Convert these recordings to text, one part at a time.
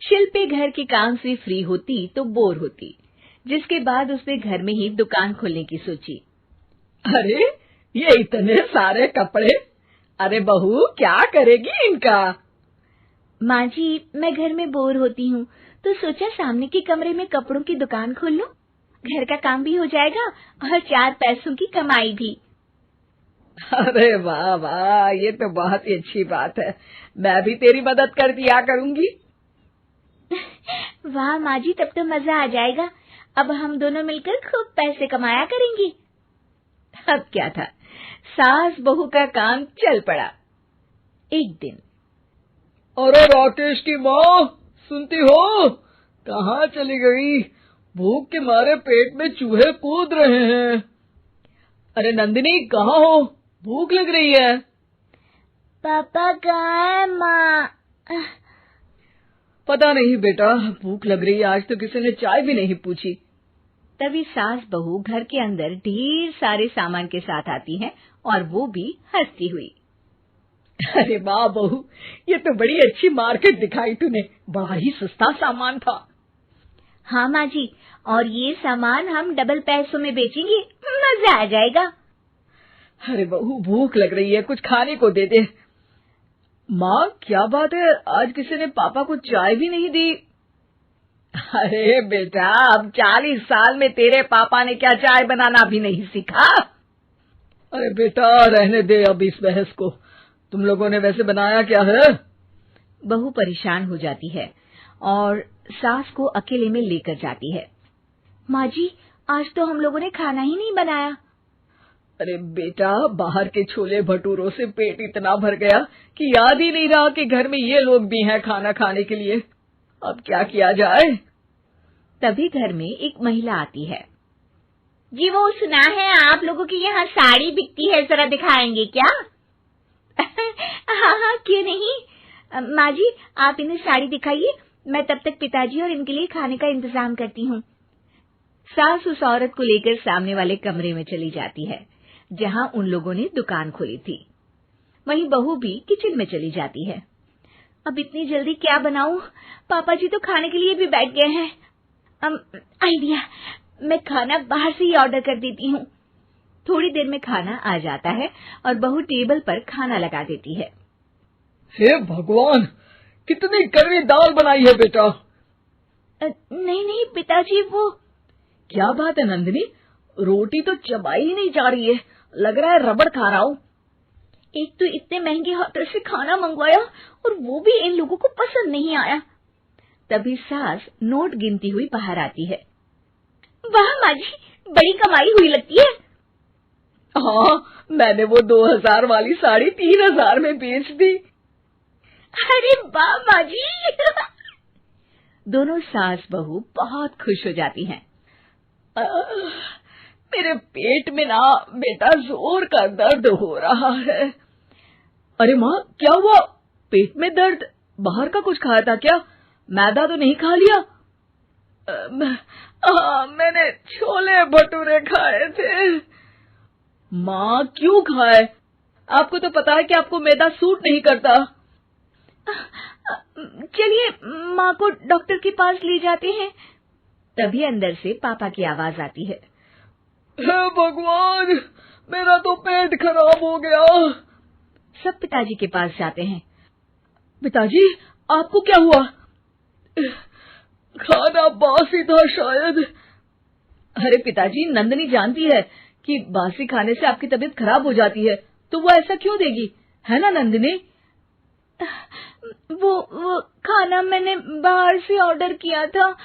शिल्पी घर के काम से फ्री होती तो बोर होती, जिसके बाद उसने घर में ही दुकान खोलने की सोची। अरे ये इतने सारे कपड़े, अरे बहू क्या करेगी इनका? माँ जी, मैं घर में बोर होती हूँ तो सोचा सामने के कमरे में कपड़ों की दुकान खोल लूं। घर का काम भी हो जाएगा और 4 पैसों की कमाई भी। अरे वाह वाह, ये तो बहुत ही अच्छी बात है। मैं भी तेरी मदद कर दिया करूंगी। वाह माँ जी, तब तो मजा आ जाएगा। अब हम दोनों मिलकर खूब पैसे कमाया करेंगे। अब क्या था, सास बहू का काम चल पड़ा। एक दिन, अरे राकेश की माँ, सुनती हो? कहाँ चली गई? भूख के मारे पेट में चूहे कूद रहे हैं। अरे नंदिनी, कहाँ हो? भूख लग रही है। पापा कहाँ है माँ? पता नहीं बेटा, भूख लग रही है। आज तो किसी ने चाय भी नहीं पूछी। तभी सास बहू घर के अंदर ढेर सारे सामान के साथ आती हैं और वो भी हंसती हुई। अरे वाह बहू, ये तो बड़ी अच्छी मार्केट दिखाई तूने। बड़ा ही सस्ता सामान था। हाँ माँ जी, और ये सामान हम डबल पैसों में बेचेंगे, मजा आ जाएगा। अरे बहू, भूख लग रही है, कुछ खाने को दे दे। माँ क्या बात है, आज किसी ने पापा को चाय भी नहीं दी? अरे बेटा, अब 40 साल में तेरे पापा ने क्या चाय बनाना भी नहीं सीखा? अरे बेटा रहने दे अब इस बहस को। तुम लोगों ने वैसे बनाया क्या है? बहू परेशान हो जाती है और सास को अकेले में लेकर जाती है। माँ जी, आज तो हम लोगों ने खाना ही नहीं बनाया। अरे बेटा, बाहर के छोले भटूरों से पेट इतना भर गया कि याद ही नहीं रहा कि घर में ये लोग भी हैं खाना खाने के लिए। अब क्या किया जाए? तभी घर में एक महिला आती है। जी, वो सुना है आप लोगों के यहाँ साड़ी बिकती है, जरा दिखाएंगे क्या? हाँ हाँ, क्यों नहीं। माँ जी, आप इन्हें साड़ी दिखाइए, मैं तब तक पिताजी और इनके लिए खाने का इंतजाम करती हूँ। सास उस औरत को लेकर सामने वाले कमरे में चली जाती है जहाँ उन लोगों ने दुकान खोली थी। वहीं बहू भी किचन में चली जाती है। अब इतनी जल्दी क्या बनाऊं? पापा जी तो खाने के लिए भी बैठ गए हैं। आइडिया, मैं खाना बाहर से ही ऑर्डर कर देती हूँ। थोड़ी देर में खाना आ जाता है और बहू टेबल पर खाना लगा देती है। हे भगवान, कितनी कड़वी दाल बनाई है बेटा। नहीं नहीं पिताजी, वो क्या बात है नंदिनी, रोटी तो चबाई ही नहीं जा रही है, लग रहा है रबड़ खा रहा हूँ। एक तो इतने महंगे होटल से खाना मंगवाया और वो भी इन लोगों को पसंद नहीं आया। तभी सास नोट गिनती हुई बाहर आती है। वाह माँ जी, बड़ी कमाई हुई लगती है। हाँ, मैंने वो 2000 वाली साड़ी 3000 में बेच दी। अरे वाह माँ जी। दोनों सास बहू बहुत खुश हो जाती हैं। मेरे पेट में ना बेटा जोर का दर्द हो रहा है। अरे माँ, क्या हुआ? पेट में दर्द? बाहर का कुछ खाया था क्या? मैदा तो नहीं खा लिया? मैंने छोले भटूरे खाए थे। माँ क्यों खाए? आपको तो पता है कि आपको मैदा सूट नहीं करता। चलिए माँ को डॉक्टर के पास ले जाते हैं। तभी अंदर से पापा की आवाज आती है। हे भगवान, मेरा तो पेट खराब हो गया। सब पिताजी के पास जाते हैं। पिताजी, आपको क्या हुआ? खाना बासी था शायद। अरे पिताजी, नंदिनी जानती है कि बासी खाने से आपकी तबीयत खराब हो जाती है, तो वो ऐसा क्यों देगी, है ना नंदिनी? वो खाना मैंने बाहर से ऑर्डर किया था।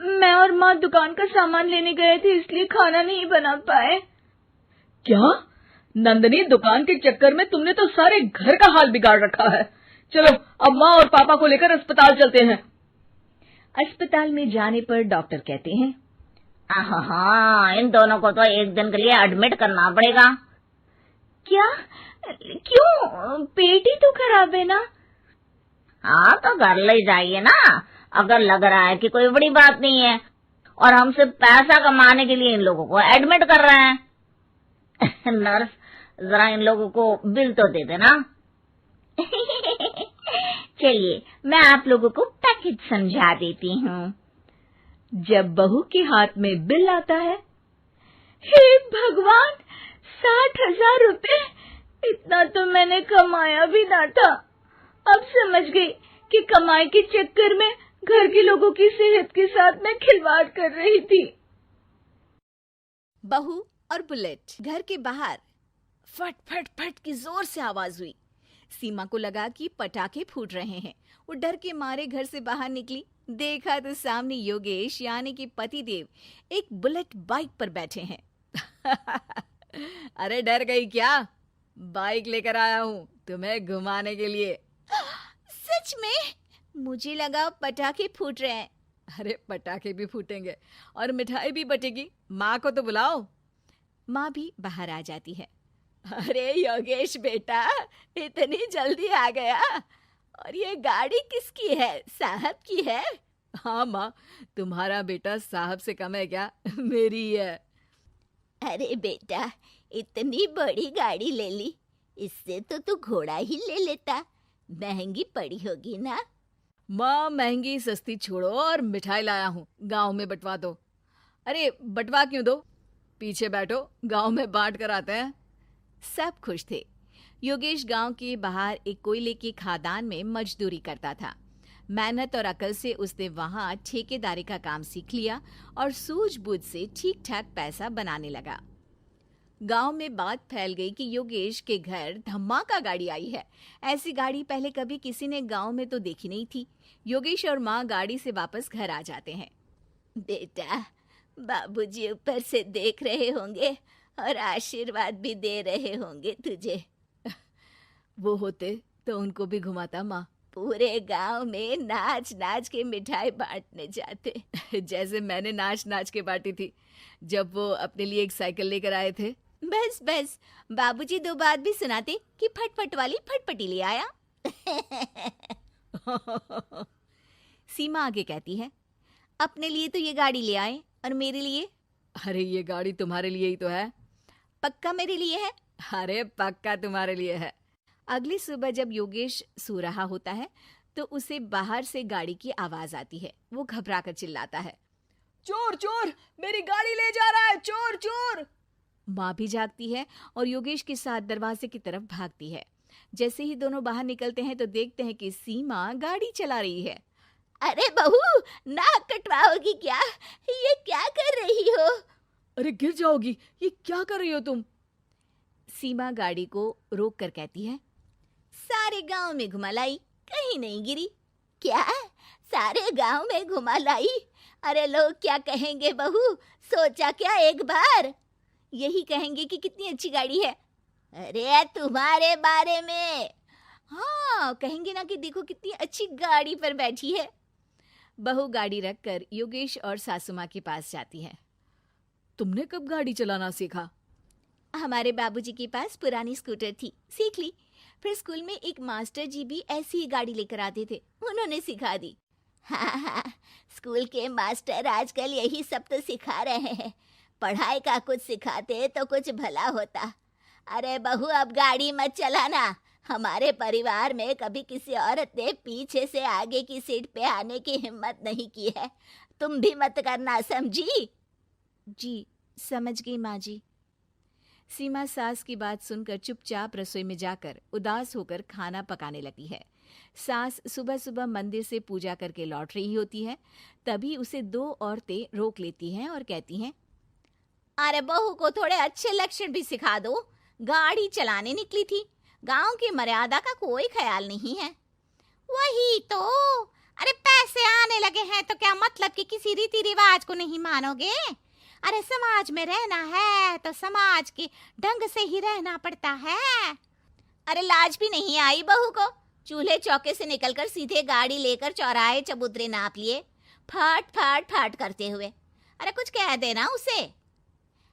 मैं और माँ दुकान का सामान लेने गए थे, इसलिए खाना नहीं बना पाए। क्या नंदिनी, दुकान के चक्कर में तुमने तो सारे घर का हाल बिगाड़ रखा है। चलो अब माँ और पापा को लेकर अस्पताल चलते हैं। अस्पताल में जाने पर डॉक्टर कहते हैं, हाँ, इन दोनों को तो एक दिन के लिए एडमिट करना पड़ेगा। क्या? क्यों? पेट ही तो खराब है ना। हाँ, तो घर ले जाइए ना, अगर लग रहा है कि कोई बड़ी बात नहीं है और हम सिर्फ पैसा कमाने के लिए इन लोगों को एडमिट कर रहे हैं। नर्स, जरा इन लोगों को बिल तो दे देना। चलिए, मैं आप लोगों को पैक कुछ समझा देती हूँ। जब बहू के हाथ में बिल आता है, हे भगवान, 60,000 रुपए! इतना तो मैंने कमाया भी ना था। अब समझ गई कि कमाई के चक्कर में घर के लोगों की सेहत के साथ मैं खिलवाड़ कर रही थी। बहू और बुलेट। घर के बाहर फट फट फट की जोर से आवाज हुई। सीमा को लगा कि पटाखे फूट रहे हैं। वो डर के मारे घर से बाहर निकली। देखा तो सामने योगेश यानी कि पतिदेव एक बुलेट बाइक पर बैठे हैं। अरे डर गई क्या? बाइक लेकर आया हूँ तुम्हें घुमाने के लिए। सच में? मुझे लगा पटाखे फूट रहे हैं। अरे पटाखे भी फूटेंगे और मिठाई भी बटेगी। माँ को तो बुलाओ। माँ भी बाहर आ जाती है। अरे योगेश बेटा, इतनी जल्दी आ गया? और ये गाड़ी किसकी है? साहब की है? हाँ माँ, तुम्हारा बेटा साहब से कम है क्या? मेरी ही है। अरे बेटा, इतनी बड़ी गाड़ी ले ली, इससे तो तू घोड़ा ही ले लेता। महंगी पड़ी होगी ना? माँ महंगी सस्ती छोड़ो और मिठाई लाया हूँ, गांव में बंटवा दो। अरे बंटवा क्यों दो? पीछे बैठो, गांव में बांट कर आते हैं। सब खुश थे। योगेश गांव के बाहर एक कोयले की खदान में मजदूरी करता था। मेहनत और अकल से उसने वहां ठेकेदारी का काम सीख लिया और सूझबूझ से ठीक ठाक पैसा बनाने लगा। गांव में बात फैल गई कि योगेश के घर धमाका गाड़ी आई है। ऐसी गाड़ी पहले कभी किसी ने गांव में तो देखी नहीं थी। योगेश और माँ गाड़ी से वापस घर आ जाते हैं। बेटा, बाबूजी ऊपर से देख रहे होंगे और आशीर्वाद भी दे रहे होंगे तुझे। वो होते तो उनको भी घुमाता माँ। पूरे गांव में नाच नाच के मिठाई बांटने जाते। जैसे मैंने नाच नाच के बांटी थी जब वो अपने लिए एक साइकिल लेकर आए थे। बस बस, बाबूजी दो बात भी सुनाते कि फटफट वाली फटफटी ले आया। सीमा आगे कहती है, अपने लिए तो ये गाड़ी ले आए और मेरे लिए? अरे ये गाड़ी तुम्हारे लिए ही तो है। पक्का मेरे लिए है? अरे पक्का तुम्हारे लिए है। अगली सुबह जब योगेश सो रहा होता है तो उसे बाहर से गाड़ी की आवाज आती है। वो घबरा कर चिल्लाता है, चोर चोर, मेरी गाड़ी ले जा रहा है, चोर चोर। माँ भी जागती है और योगेश के साथ दरवाजे की तरफ भागती है। जैसे ही दोनों बाहर निकलते हैं तो देखते हैं कि सीमा गाड़ी चला रही है। अरे बहू, नाक कटवाओगी क्या? ये क्या कर रही हो? अरे गिर जाओगी, ये क्या कर रही हो तुम? सीमा गाड़ी को रोक कर कहती है, सारे गांव में घुमा लाई, कहीं नहीं गिरी। क्या? सारे गांव में घुमा लाई? अरे लोग क्या कहेंगे बहू? सोचा क्या एक बार? यही कहेंगे कि कितनी अच्छी गाड़ी है। अरे तुम्हारे बारे में। हाँ, कहेंगे ना कि देखो कितनी अच्छी गाड़ी पर बैठी है। बहू गाड़ी रखकर योगेश और सासू माँ के पास जाती है। तुमने कब गाड़ी चलाना सीखा? हमारे बाबूजी के पास पुरानी स्कूटर थी, सीख ली। फिर स्कूल में एक मास्टर जी भी ऐसी ही गाड़ी लेकर आते थे, उन्होंने सिखा दी। हाँ, स्कूल के मास्टर आजकल यही सब तो सिखा रहे हैं। पढ़ाई का कुछ सिखाते तो कुछ भला होता। अरे बहू, अब गाड़ी मत चलाना। हमारे परिवार में कभी किसी औरत ने पीछे से आगे की सीट पे आने की हिम्मत नहीं की है। तुम भी मत करना, समझी? जी समझ गई माँ जी। सीमा सास की बात सुनकर चुपचाप रसोई में जाकर उदास होकर खाना पकाने लगती है। सास सुबह सुबह मंदिर से पूजा करके लौट रही होती है। तभी उसे दो औरतें रोक लेती हैं और कहती हैं, अरे बहू को थोड़े अच्छे लक्षण भी सिखा दो। गाड़ी चलाने निकली थी, गांव की मर्यादा का कोई ख्याल नहीं है। वही तो। अरे पैसे आने लगे हैं तो क्या मतलब कि किसी रीति रिवाज को नहीं मानोगे? अरे समाज में रहना है तो समाज के ढंग से ही रहना पड़ता है। अरे लाज भी नहीं आई बहू को? चूल्हे चौके से निकलकर सीधे गाड़ी लेकर चौराहे चबूतरे नाप लिए, फट फट फट करते हुए। अरे कुछ कह देना उसे।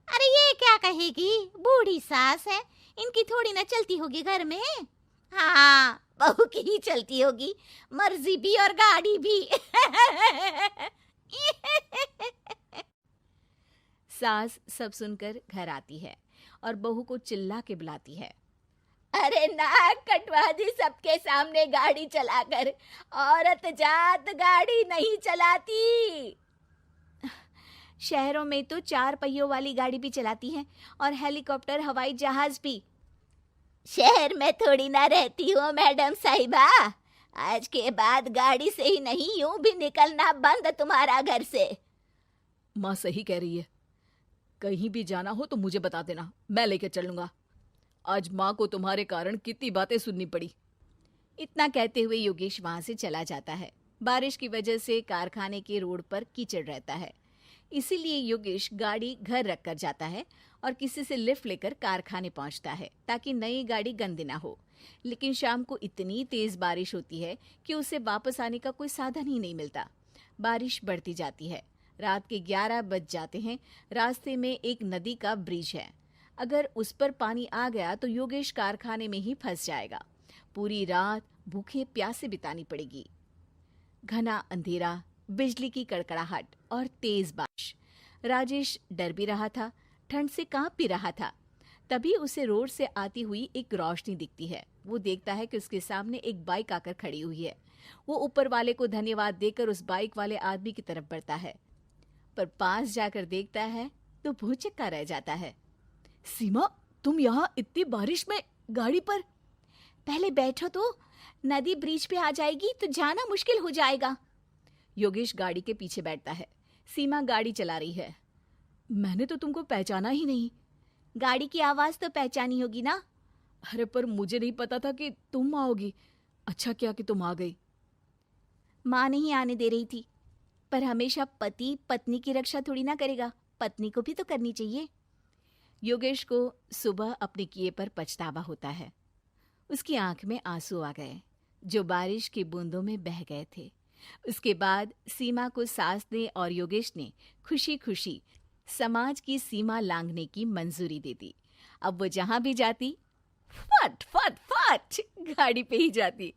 अरे ये क्या कहेगी? बूढ़ी सास है, इनकी थोड़ी ना चलती होगी घर में। हाँ, बहू की ही चलती होगी, मर्जी भी और गाड़ी भी। सास सब सुनकर घर आती है और बहू को चिल्ला के बुलाती है। अरे नाक कटवा दी सबके सामने गाड़ी चलाकर। औरत जात गाड़ी नहीं चलाती। शहरों में तो 4 पहियों वाली गाड़ी भी चलाती हैं और हेलीकॉप्टर, हवाई जहाज भी। शहर में थोड़ी ना रहती हो मैडम साहिबा। आज के बाद गाड़ी से ही नहीं, यूं भी निकलना बंद तुम्हारा घर से। माँ सही कह रही है, कहीं भी जाना हो तो मुझे बता देना, मैं लेकर चलूंगा। आज माँ को तुम्हारे कारण कितनी बातें सुननी पड़ी। इतना कहते हुए योगेश वहां से चला जाता है। बारिश की वजह से कारखाने के रोड पर कीचड़ रहता है, इसीलिए योगेश गाड़ी घर रख कर जाता है और किसी से लिफ्ट लेकर कारखाने पहुंचता है ताकि नई गाड़ी गंदी ना हो। लेकिन शाम को इतनी तेज बारिश होती है कि उसे वापस आने का कोई साधन ही नहीं मिलता। बारिश बढ़ती जाती है, रात के 11 बज जाते हैं। रास्ते में एक नदी का ब्रिज है, अगर उस पर पानी आ गया तो योगेश कारखाने में ही फंस जाएगा। पूरी रात भूखे प्यासे बितानी पड़ेगी। घना अंधेरा, बिजली की कड़कड़ाहट और तेज बारिश। राजेश डर भी रहा था, ठंड से कांप भी रहा था। तभी उसे रोड से आती हुई एक रोशनी दिखती है। वो देखता है कि उसके सामने एक बाइक आकर खड़ी हुई है। वो ऊपर वाले को धन्यवाद देकर उस बाइक वाले आदमी की तरफ बढ़ता है, पर पास जाकर देखता है तो भौचक्का रह जाता है। सीमा, तुम यहाँ इतनी बारिश में गाड़ी पर? पहले बैठो तो, नदी ब्रिज पे आ जाएगी तो जाना मुश्किल हो जाएगा। योगेश गाड़ी के पीछे बैठता है। सीमा गाड़ी चला रही है। मैंने तो तुमको पहचाना ही नहीं। गाड़ी की आवाज तो पहचानी होगी ना। अरे पर मुझे नहीं पता था कि तुम आओगी। अच्छा किया कि तुम आ गई। माँ नहीं आने दे रही थी, पर हमेशा पति पत्नी की रक्षा थोड़ी ना करेगा, पत्नी को भी तो करनी चाहिए। योगेश को सुबह अपने किए पर पछतावा होता है। उसकी आंख में आंसू आ गए जो बारिश की बूंदों में बह गए थे। उसके बाद सीमा को सास ने और योगेश ने खुशी खुशी समाज की सीमा लांघने की मंजूरी दे दी। अब वो जहां भी जाती फट फट फट गाड़ी पे ही जाती।